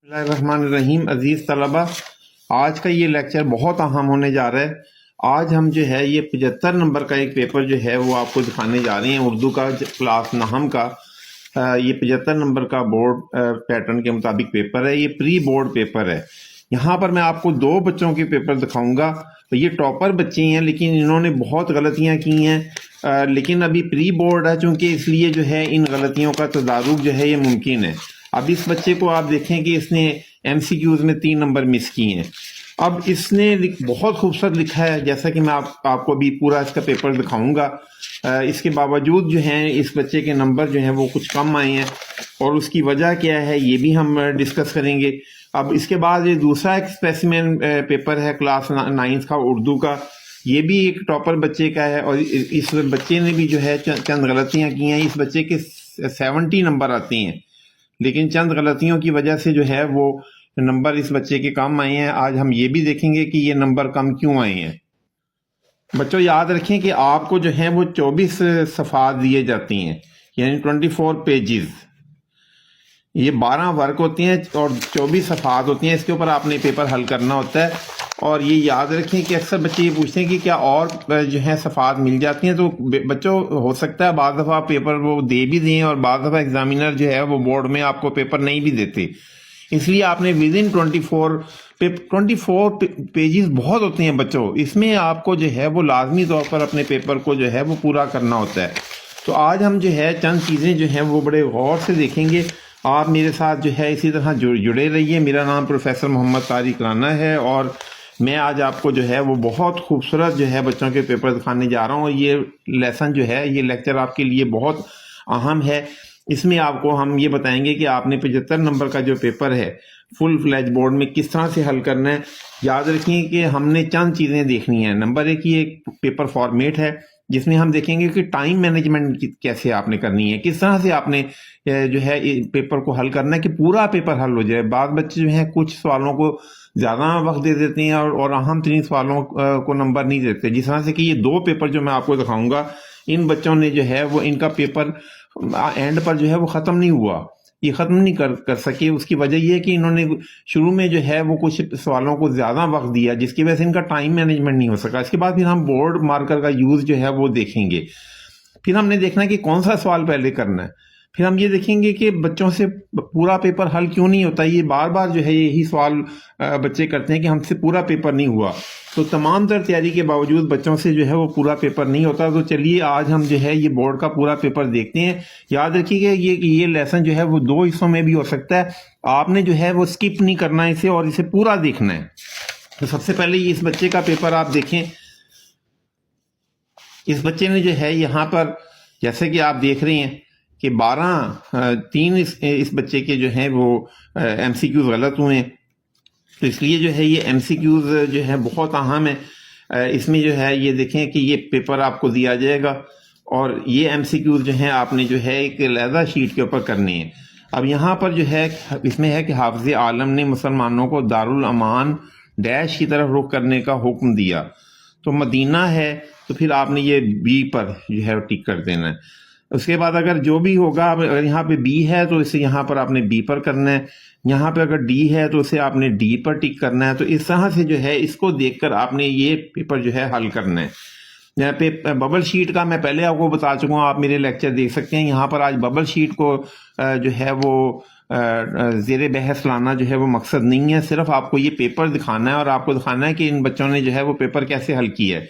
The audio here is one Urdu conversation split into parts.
بسم اللہ الرحمن الرحیم. عزیز طلبہ، آج کا یہ لیکچر بہت اہم ہونے جا رہا ہے. آج ہم جو ہے یہ 75 نمبر کا ایک پیپر جو ہے وہ آپ کو دکھانے جا رہے ہیں. اردو کا کلاس نہم کا یہ 75 نمبر کا بورڈ پیٹرن کے مطابق پیپر ہے. یہ پری بورڈ پیپر ہے. یہاں پر میں آپ کو دو بچوں کے پیپر دکھاؤں گا. یہ ٹاپر بچے ہیں لیکن انہوں نے بہت غلطیاں کی ہیں، لیکن ابھی پری بورڈ ہے چونکہ اس لیے جو ہے ان غلطیوں کا تدارک جو ہے یہ ممکن ہے. اب اس بچے کو آپ دیکھیں کہ اس نے ایم سی کیوز میں 3 نمبر مس کیے ہیں. اب اس نے بہت خوبصورت لکھا ہے، جیسا کہ میں آپ کو بھی پورا اس کا پیپر دکھاؤں گا. اس کے باوجود جو ہیں اس بچے کے نمبر جو ہیں وہ کچھ کم آئے ہیں، اور اس کی وجہ کیا ہے یہ بھی ہم ڈسکس کریں گے. اب اس کے بعد یہ دوسرا ایک اسپیسیمن پیپر ہے کلاس 9 کا اردو کا. یہ بھی ایک ٹاپر بچے کا ہے، اور اس بچے نے بھی جو ہے چند غلطیاں کی ہیں. اس بچے کے 70 نمبر آتے ہیں، لیکن چند غلطیوں کی وجہ سے جو ہے وہ نمبر اس بچے کے کم آئے ہیں. آج ہم یہ بھی دیکھیں گے کہ یہ نمبر کم کیوں آئے ہیں. بچوں یاد رکھیں کہ آپ کو جو ہیں وہ 24 صفحات دیے جاتی ہیں، یعنی 24 پیجز. یہ 12 ورک ہوتے ہیں اور 24 صفحات ہوتی ہیں. اس کے اوپر آپ نے پیپر حل کرنا ہوتا ہے. اور یہ یاد رکھیں کہ اکثر بچے یہ پوچھتے ہیں کہ کیا اور جو ہیں صفحات مل جاتی ہیں. تو بچوں ہو سکتا ہے بعض دفعہ پیپر وہ دے بھی دیں، اور بعض دفعہ ایگزامینر جو ہے وہ بورڈ میں آپ کو پیپر نہیں بھی دیتے. اس لیے آپ نے ود ان 24 پیجز بہت ہوتے ہیں بچوں. اس میں آپ کو جو ہے وہ لازمی طور پر اپنے پیپر کو جو ہے وہ پورا کرنا ہوتا ہے. تو آج ہم جو ہے چند چیزیں جو ہیں وہ بڑے غور سے دیکھیں گے. آپ میرے ساتھ جو ہے اسی طرح جڑے رہیے. میرا نام پروفیسر محمد طارق رانا ہے، اور میں آج آپ کو جو ہے وہ بہت خوبصورت جو ہے بچوں کے پیپر دکھانے جا رہا ہوں. یہ لیسن جو ہے یہ لیکچر آپ کے لیے بہت اہم ہے. اس میں آپ کو ہم یہ بتائیں گے کہ آپ نے 75 نمبر کا جو پیپر ہے فل فلیج بورڈ میں کس طرح سے حل کرنا ہے. یاد رکھیں کہ ہم نے چند چیزیں دیکھنی ہیں. نمبر 1 یہ ایک پیپر فارمیٹ ہے جس میں ہم دیکھیں گے کہ ٹائم مینجمنٹ کیسے آپ نے کرنی ہے، کس طرح سے آپ نے جو ہے پیپر کو حل کرنا ہے کہ پورا پیپر حل ہو جائے. بعض بچے جو ہیں کچھ سوالوں کو زیادہ وقت دے دیتے ہیں اور اہم ترین سوالوں کو نمبر نہیں دیتے. جس طرح سے کہ یہ 2 پیپر جو میں آپ کو دکھاؤں گا، ان بچوں نے جو ہے وہ ان کا پیپر اینڈ پر جو ہے وہ ختم نہیں ہوا، یہ ختم نہیں کر سکے. اس کی وجہ یہ ہے کہ انہوں نے شروع میں جو ہے وہ کچھ سوالوں کو زیادہ وقت دیا، جس کی وجہ سے ان کا ٹائم مینجمنٹ نہیں ہو سکا. اس کے بعد پھر ہم بورڈ مارکر کا یوز جو ہے وہ دیکھیں گے. پھر ہم نے دیکھنا ہے کہ کون سا سوال پہلے کرنا ہے. پھر ہم یہ دیکھیں گے کہ بچوں سے پورا پیپر حل کیوں نہیں ہوتا. یہ بار بار جو ہے یہی سوال بچے کرتے ہیں کہ ہم سے پورا پیپر نہیں ہوا. تو تمام تر تیاری کے باوجود بچوں سے جو ہے وہ پورا پیپر نہیں ہوتا. تو چلیے آج ہم جو ہے یہ بورڈ کا پورا پیپر دیکھتے ہیں. یاد رکھیے کہ یہ لیسن جو ہے وہ 2 حصوں میں بھی ہو سکتا ہے. آپ نے جو ہے وہ اسکپ نہیں کرنا اسے، اور اسے پورا دیکھنا ہے. تو سب سے پہلے اس بچے کا پیپر آپ دیکھیں. اس بچے نے جو ہے یہاں پر جیسے کہ آپ دیکھ رہے ہیں کہ 3 اس بچے کے جو ہیں وہ ایم سی کیوز غلط ہوئے ہیں. تو اس لیے جو ہے یہ ایم سی کیوز جو ہے بہت اہم ہے. اس میں جو ہے یہ دیکھیں کہ یہ پیپر آپ کو دیا جائے گا، اور یہ ایم سی کیوز جو ہیں آپ نے جو ہے ایک علیحدہ شیٹ کے اوپر کرنے ہیں. اب یہاں پر جو ہے اس میں ہے کہ حافظ عالم نے مسلمانوں کو دارالامان ڈیش کی طرف رخ کرنے کا حکم دیا. تو مدینہ ہے تو پھر آپ نے یہ بی پر جو ہے ٹک کر دینا ہے. اس کے بعد اگر جو بھی ہوگا، اگر یہاں پہ بی ہے تو اسے یہاں پر آپ نے بی پر کرنا ہے. یہاں پہ اگر ڈی ہے تو اسے آپ نے ڈی پر ٹک کرنا ہے. تو اس طرح سے جو ہے اس کو دیکھ کر آپ نے یہ پیپر جو ہے حل کرنا ہے. یہاں پہ ببل شیٹ کا میں پہلے آپ کو بتا چکا ہوں، آپ میرے لیکچر دیکھ سکتے ہیں. یہاں پر آج ببل شیٹ کو جو ہے وہ زیر بحث لانا جو ہے وہ مقصد نہیں ہے. صرف آپ کو یہ پیپر دکھانا ہے، اور آپ کو دکھانا ہے کہ ان بچوں نے جو ہے وہ پیپر کیسے حل کیا ہے.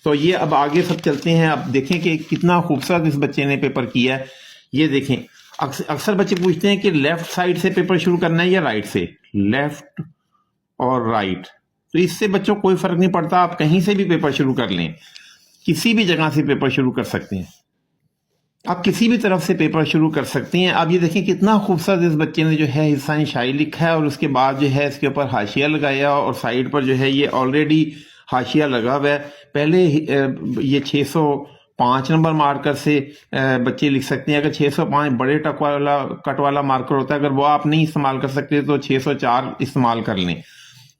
تو یہ اب آگے سب چلتے ہیں. اب دیکھیں کہ کتنا خوبصورت اس بچے نے پیپر کیا ہے. یہ دیکھیں اکثر بچے پوچھتے ہیں کہ لیفٹ سائڈ سے پیپر شروع کرنا ہے یا رائٹ سے، لیفٹ اور رائٹ. تو اس سے بچوں کوئی فرق نہیں پڑتا، آپ کہیں سے بھی پیپر شروع کر لیں، کسی بھی جگہ سے پیپر شروع کر سکتے ہیں، آپ کسی بھی طرف سے پیپر شروع کر سکتے ہیں. اب یہ دیکھیں کتنا خوبصورت اس بچے نے جو ہے حصہ انشائی لکھا ہے، اور اس کے بعد جو ہے اس کے اوپر حاشیہ لگایا، اور سائڈ پر جو ہے یہ آلریڈی حاشیہ لگا ہوا ہے. پہلے یہ 605 نمبر مارکر سے بچے لکھ سکتے ہیں. اگر 605 بڑے کٹ والا مارکر ہوتا ہے، اگر وہ آپ نہیں استعمال کر سکتے تو 604 استعمال کر لیں.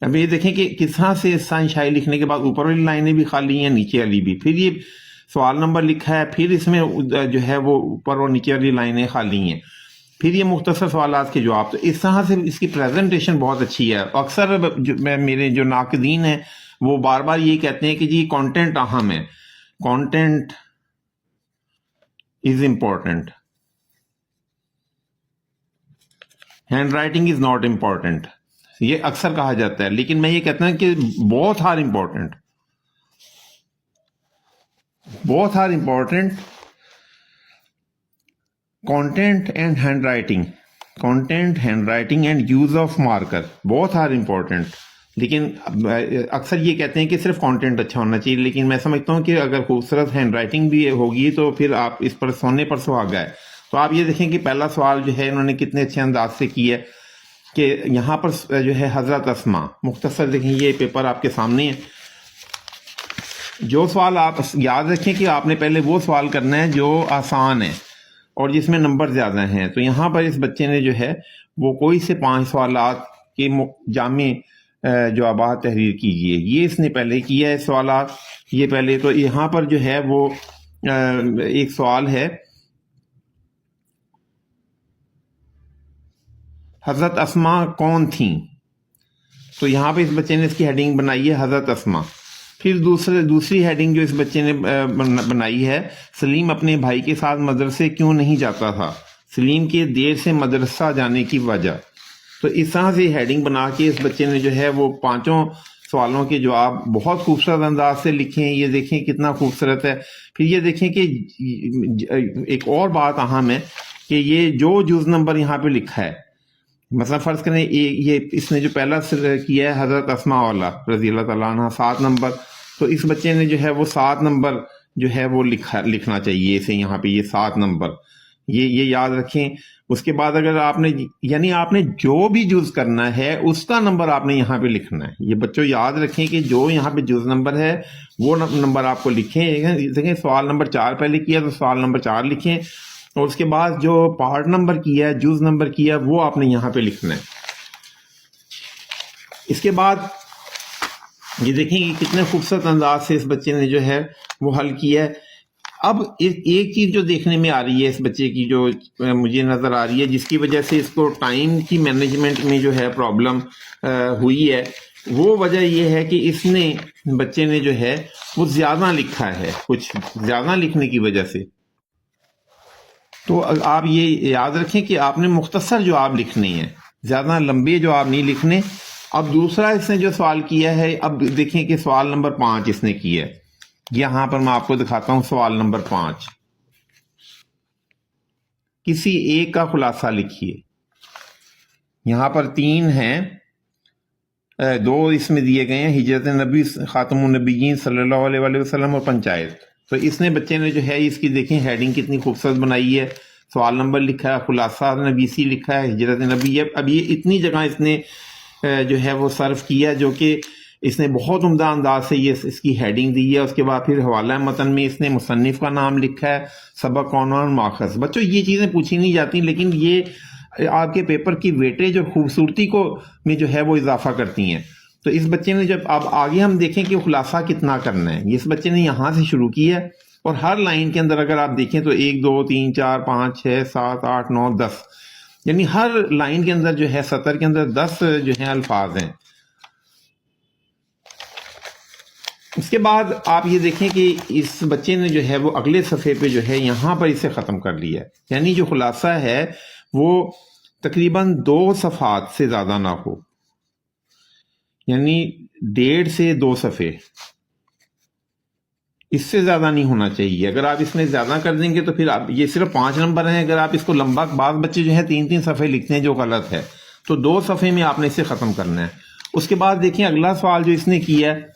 اب یہ دیکھیں کہ کس طرح سے حصہ انشائی لکھنے کے بعد اوپر والی لائنیں بھی خالی ہیں، نیچے والی بھی. پھر یہ سوال نمبر لکھا ہے، پھر اس میں جو ہے وہ اوپر اور نیچے والی لائنیں خالی ہیں. پھر یہ مختصر سوالات کے جواب. تو اس طرح سے اس کی پریزنٹیشن بہت اچھی ہے. اکثر میرے جو ناقدین ہیں وہ بار بار یہ کہتے ہیں کہ جی کانٹینٹ اہم ہے, content is important, hand writing is not important. یہ اکثر کہا جاتا ہے, لیکن میں یہ کہتا ہوں کہ both are important, both are important. Content and handwriting, content, handwriting and use of marker, both are important. لیکن اکثر یہ کہتے ہیں کہ صرف کانٹینٹ اچھا ہونا چاہیے, لیکن میں سمجھتا ہوں کہ اگر خوبصورت ہینڈ رائٹنگ بھی ہوگی تو پھر آپ اس پر سونے پر سہاگا ہے. تو آپ یہ دیکھیں کہ پہلا سوال جو ہے انہوں نے کتنے اچھے انداز سے کی ہے کہ یہاں پر جو ہے حضرت اسما مختصر, دیکھیں یہ پیپر آپ کے سامنے ہے. جو سوال آپ یاد رکھیں کہ آپ نے پہلے وہ سوال کرنا ہے جو آسان ہے اور جس میں نمبر زیادہ ہیں. تو یہاں پر اس بچے نے جو ہے وہ کوئی سے 5 سوالات کے جامع جوابات تحریر کیجیے. یہ اس نے پہلے کیا ہے سوالات, یہ پہلے. تو یہاں پر جو ہے وہ ایک سوال ہے, حضرت اسما کون تھیں؟ تو یہاں پہ اس بچے نے اس کی ہیڈنگ بنائی ہے حضرت اسما. پھر دوسری ہیڈنگ جو اس بچے نے بنائی ہے, سلیم اپنے بھائی کے ساتھ مدرسے کیوں نہیں جاتا تھا؟ سلیم کے دیر سے مدرسہ جانے کی وجہ. تو اس طرح سے ہیڈنگ بنا کے اس بچے نے جو ہے وہ 5 سوالوں کے جواب بہت خوبصورت انداز سے لکھے ہیں. یہ دیکھیں کتنا خوبصورت ہے. پھر یہ دیکھیں کہ ایک اور بات اہم ہے کہ یہ جو جز نمبر یہاں پہ لکھا ہے, مثلا فرض کریں یہ اس نے جو پہلا کیا ہے حضرت اسما والا رضی اللہ تعالیٰ عنہ 7 نمبر, تو اس بچے نے جو ہے وہ 7 نمبر جو ہے وہ لکھنا چاہیے اسے یہاں پہ, یہ 7 نمبر یہ یاد رکھیں. اس کے بعد اگر آپ نے یعنی آپ نے جو بھی جز کرنا ہے اس کا نمبر آپ نے یہاں پہ لکھنا ہے. یہ بچوں یاد رکھیں کہ جو یہاں پہ جز نمبر ہے وہ نمبر آپ کو لکھیں. دیکھیں سوال نمبر 4 پہلے کیا تو سوال نمبر 4 لکھیں, اور اس کے بعد جو پارٹ نمبر کیا ہے, جز نمبر کیا, وہ آپ نے یہاں پہ لکھنا ہے. اس کے بعد یہ دیکھیں کہ کتنے خوبصورت انداز سے اس بچے نے جو ہے وہ حل کیا ہے. اب ایک چیز جو دیکھنے میں آ رہی ہے اس بچے کی, جو مجھے نظر آ رہی ہے, جس کی وجہ سے اس کو ٹائم کی مینجمنٹ میں جو ہے پرابلم ہوئی ہے, وہ وجہ یہ ہے کہ اس نے بچے نے جو ہے وہ زیادہ لکھا ہے, کچھ زیادہ لکھنے کی وجہ سے. تو آپ یہ یاد رکھیں کہ آپ نے مختصر جواب لکھنے ہیں, زیادہ لمبے جواب نہیں لکھنے. اب دوسرا اس نے جو سوال کیا ہے, اب دیکھیں کہ سوال نمبر 5 اس نے کیا ہے. یہاں پر میں آپ کو دکھاتا ہوں سوال نمبر 5. کسی ایک کا خلاصہ لکھیے. یہاں پر 3 ہیں, 2 اس میں دیے گئے ہیں, ہجرت نبی خاتم النبیین صلی اللہ علیہ وسلم اور پنچایت. تو اس نے بچے نے جو ہے اس کی دیکھیں ہیڈنگ کتنی خوبصورت بنائی ہے. سوال نمبر لکھا ہے, خلاصہ نبیسی لکھا ہے, ہجرت نبی. اب یہ اتنی جگہ اس نے جو ہے وہ صرف کیا, جو کہ اس نے بہت عمدہ انداز سے یہ اس کی ہیڈنگ دی ہے. اس کے بعد پھر حوالہ متن میں اس نے مصنف کا نام لکھا ہے, سبق عنوان ماخذ. بچوں یہ چیزیں پوچھی نہیں جاتی, لیکن یہ آپ کے پیپر کی ویٹیج اور خوبصورتی کو میں جو ہے وہ اضافہ کرتی ہیں. تو اس بچے نے جب اب آگے ہم دیکھیں کہ خلاصہ کتنا کرنا ہے, اس بچے نے یہاں سے شروع کیا ہے, اور ہر لائن کے اندر اگر آپ دیکھیں تو 1 2 3 4 5 6 7 8 9 10, یعنی ہر لائن کے اندر جو ہے سطر کے اندر 10 جو ہیں الفاظ ہیں. اس کے بعد آپ یہ دیکھیں کہ اس بچے نے جو ہے وہ اگلے صفحے پہ جو ہے یہاں پر اسے ختم کر لیا ہے. یعنی جو خلاصہ ہے وہ تقریباً 2 صفحات سے زیادہ نہ ہو, یعنی 1.5 سے 2 صفحے, اس سے زیادہ نہیں ہونا چاہیے. اگر آپ اس میں زیادہ کر دیں گے تو پھر آپ, یہ صرف 5 نمبر ہیں, اگر آپ اس کو لمبا, بعض بچے جو ہے 3 صفحے لکھتے ہیں جو غلط ہے, تو 2 صفحے میں آپ نے اسے ختم کرنا ہے. اس کے بعد دیکھیں اگلا سوال جو اس نے کیا ہے,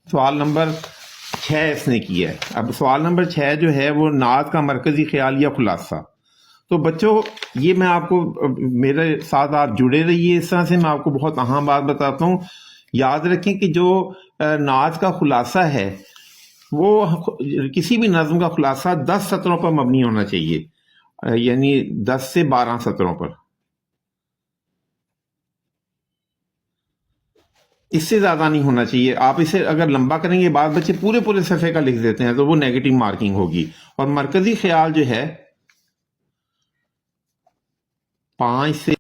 سوال نمبر 6 اس نے کیا ہے. اب سوال نمبر 6 جو ہے وہ نعت کا مرکزی خیال یا خلاصہ. تو بچوں یہ میں آپ کو, میرے ساتھ آپ جڑے رہیے, اس طرح سے میں آپ کو بہت اہم بات بتاتا ہوں. یاد رکھیں کہ جو نعت کا خلاصہ ہے وہ کسی بھی نظم کا خلاصہ 10 سطروں پر مبنی ہونا چاہیے, یعنی 10 سے 12 سطروں پر. اس سے زیادہ نہیں ہونا چاہیے. آپ اسے اگر لمبا کریں گے, بعض بچے پورے صفحے کا لکھ دیتے ہیں, تو وہ نیگیٹو مارکنگ ہوگی. اور مرکزی خیال جو ہے 5 سے